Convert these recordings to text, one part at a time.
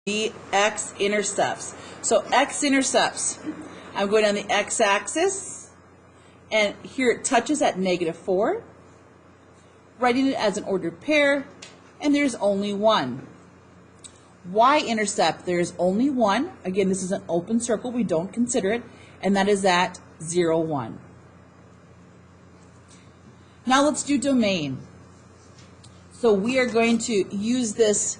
the x-intercepts. So x-intercepts, I'm going on the x-axis, and here it touches at -4, writing it as an ordered pair, and there's only one. Y-intercept, there's only one. Again, this is an open circle, we don't consider it, and that is at 0, 1. Now let's do domain. So we are going to use this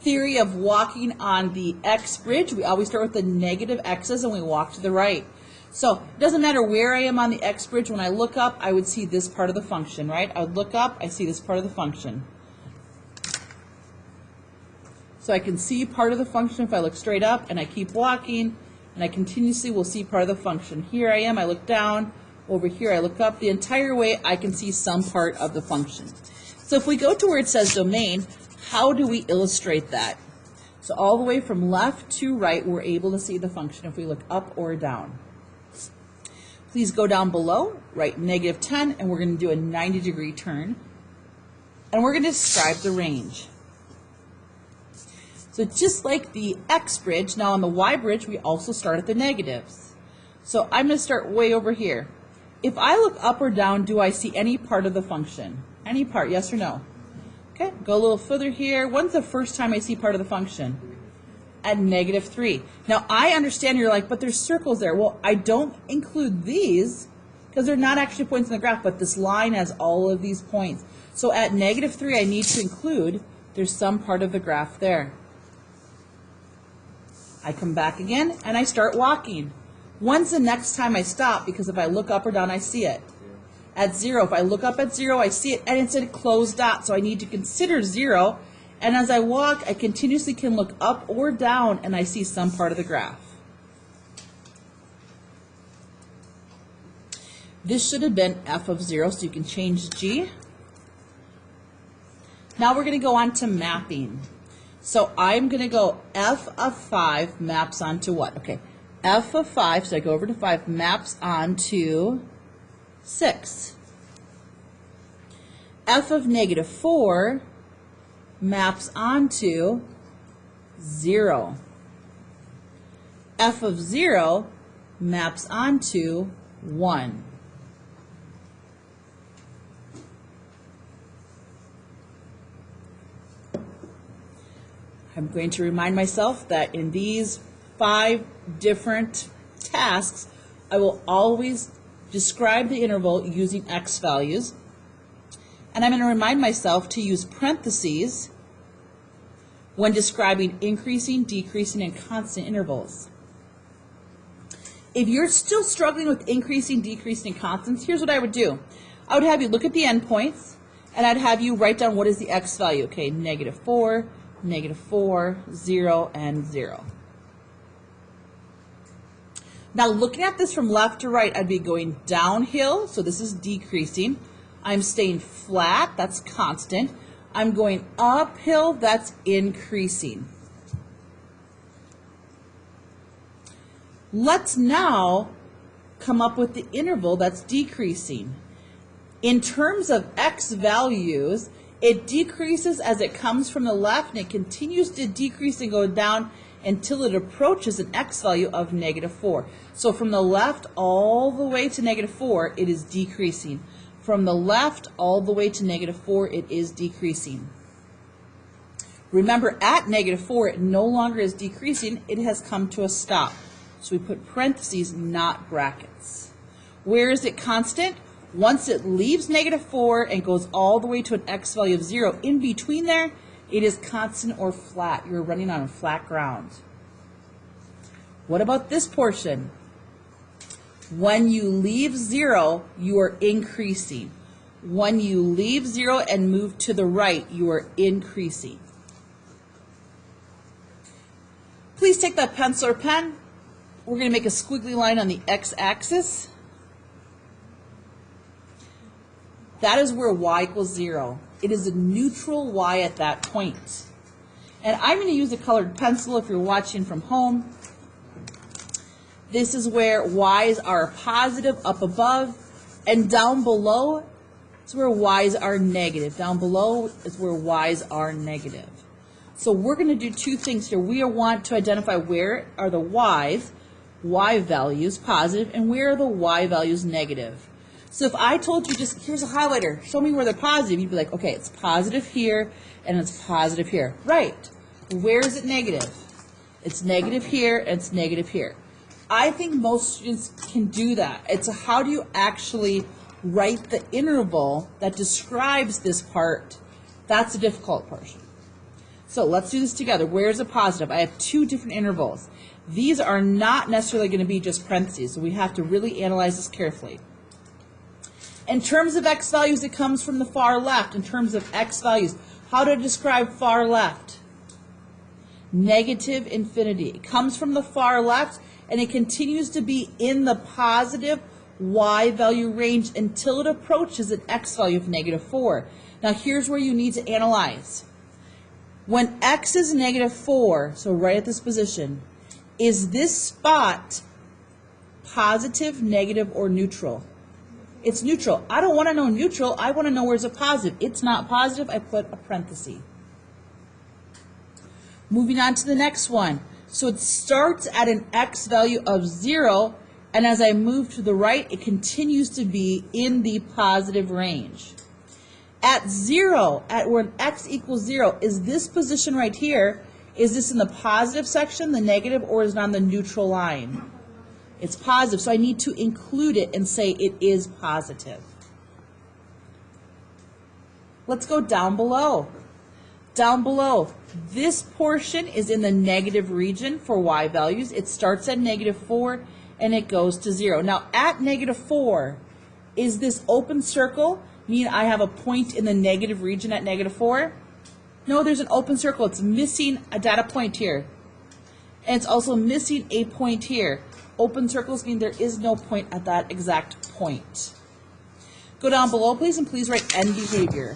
theory of walking on the x bridge. We always start with the negative x's and we walk to the right. So it doesn't matter where I am on the x bridge. When I look up, I would see this part of the function, right? I would look up, I see this part of the function. So I can see part of the function if I look straight up and I keep walking, and I continuously will see part of the function. Here I am, I look down, over here I look up. The entire way I can see some part of the function. So if we go to where it says domain, how do we illustrate that? So all the way from left to right, we're able to see the function if we look up or down. Please go down below, write -10, and we're going to do a 90-degree turn. And we're going to describe the range. So just like the x bridge, now on the y bridge, we also start at the negatives. So I'm going to start way over here. If I look up or down, do I see any part of the function? Any part, yes or no? Okay, go a little further here. When's the first time I see part of the function? At -3. Now I understand you're like, but there's circles there. Well, I don't include these because they're not actually points in the graph, but this line has all of these points. So at -3, I need to include, there's some part of the graph there. I come back again and I start walking. When's the next time I stop? Because if I look up or down, I see it. At 0, if I look up at 0, I see it, and it's a closed dot, so I need to consider 0, and as I walk, I continuously can look up or down, and I see some part of the graph. This should have been f of 0, so you can change g. Now we're going to go on to mapping. So I'm going to go f of 5 maps onto what? Okay, f of 5, so I go over to 5, maps onto 6. F of -4 maps onto 0. F of 0 maps onto 1. I'm going to remind myself that in these 5 different tasks, I will always describe the interval using x values, and I'm going to remind myself to use parentheses when describing increasing, decreasing, and constant intervals. If you're still struggling with increasing, decreasing, and constants, here's what I would do. I would have you look at the endpoints, and I'd have you write down what is the x value. Okay, -4, -4, 0, and 0. Now looking at this from left to right, I'd be going downhill, so this is decreasing. I'm staying flat, that's constant. I'm going uphill, that's increasing. Let's now come up with the interval that's decreasing. In terms of x values, it decreases as it comes from the left, and it continues to decrease and go down until it approaches an x value of -4. So from the left all the way to -4, it is decreasing. From the left all the way to -4, it is decreasing. Remember, at -4, it no longer is decreasing, it has come to a stop. So we put parentheses, not brackets. Where is it constant? Once it leaves -4 and goes all the way to an x value of 0, in between there, it is constant or flat. You're running on a flat ground. What about this portion? When you leave 0, you are increasing. When you leave 0 and move to the right, you are increasing. Please take that pencil or pen. We're going to make a squiggly line on the x-axis. That is where y equals 0. It is a neutral y at that point. And I'm going to use a colored pencil if you're watching from home. This is where y's are positive up above, and down below is where y's are negative. Down below is where y's are negative. So we're going to do two things here. We want to identify where are the y's, y values positive, and where are the y values negative. So if I told you just, here's a highlighter, show me where they're positive, you'd be like, okay, it's positive here, and it's positive here. Right. Where is it negative? It's negative here, and it's negative here. I think most students can do that. It's a, how do you actually write the interval that describes this part? That's the difficult portion. So let's do this together. Where is it positive? I have two different intervals. These are not necessarily going to be just parentheses, so we have to really analyze this carefully. In terms of x values, it comes from the far left. In terms of x values, how do I describe far left? Negative infinity. It comes from the far left, and it continues to be in the positive y value range until it approaches an x value of -4. Now here's where you need to analyze. When x is -4, so right at this position, is this spot positive, negative, or neutral? It's neutral. I don't want to know neutral. I want to know where's a positive. It's not positive. I put a parenthesis. Moving on to the next one. So it starts at an x value of 0, and as I move to the right, it continues to be in the positive range. At 0, at when x equals 0, is this position right here, is this in the positive section, the negative, or is it on the neutral line? It's positive, so I need to include it and say it is positive. Let's go down below. Down below, this portion is in the negative region for y values. It starts at -4 and it goes to 0. Now at -4, is this open circle mean I have a point in the negative region at -4? No, there's an open circle. It's missing a data point here. And it's also missing a point here. Open circles mean there is no point at that exact point. Go down below, please, and please write end behavior.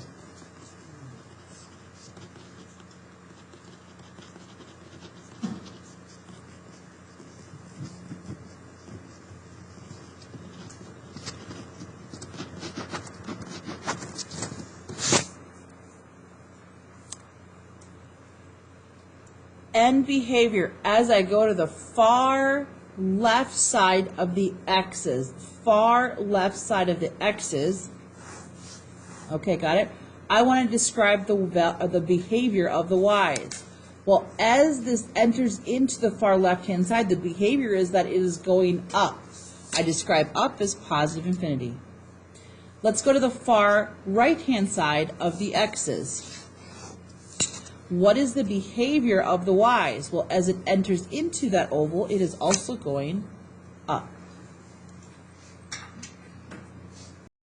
End behavior as I go to the far left side of the x's. Far left side of the x's. Okay, got it? I want to describe the behavior of the y's. Well, as this enters into the far left-hand side, the behavior is that it is going up. I describe up as positive infinity. Let's go to the far right-hand side of the x's. What is the behavior of the y's? Well, as it enters into that oval, it is also going up.